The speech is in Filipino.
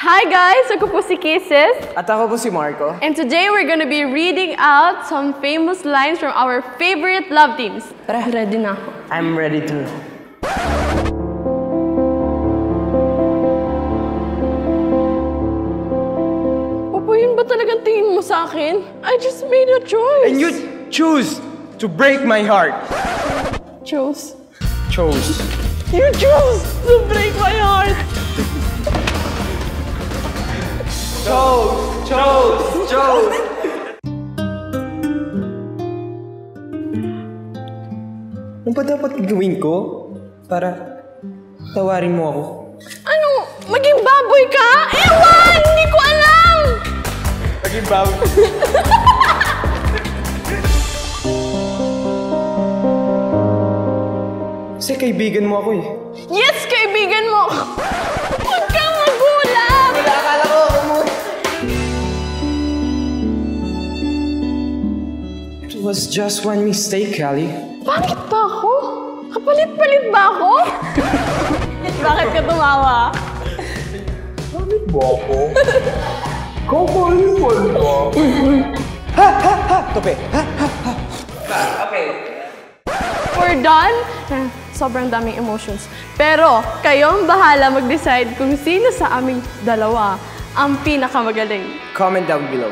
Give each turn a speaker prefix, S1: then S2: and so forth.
S1: Hi guys! Ako po si Kisses.
S2: At ako po si Marco.
S1: And today we're gonna be reading out some famous lines from our favorite love teams. Tara, ready na ako.
S2: I'm ready to.
S1: Opo, yun ba talagang tingin mo sa akin? I just made a choice.
S2: And you choose to break my heart.
S1: Chose.
S2: Chose.
S1: You chose to break my heart.
S2: Chose! Ano ba dapat gawin ko para tawarin mo ako?
S1: Ano? Maging baboy ka? Ewan! Hindi ko alam!
S2: Maging baboy. Kasi kaibigan mo ako eh.
S1: Yes, kaibigan mo! Huwag kang magulat!
S2: Wala, akala ko It was just one mistake, Callie.
S1: Bakit ba ako? Kapalit-palit ba ako? Bakit ka tumawa?
S2: Bakit ba ako? Kapalit-palit ba? Ha! Tope! Ha! Okay.
S1: We're done? Sobrang daming emotions. Pero, kayo ang bahala mag-decide kung sino sa aming dalawa ang pinakamagaling.
S2: Comment down below.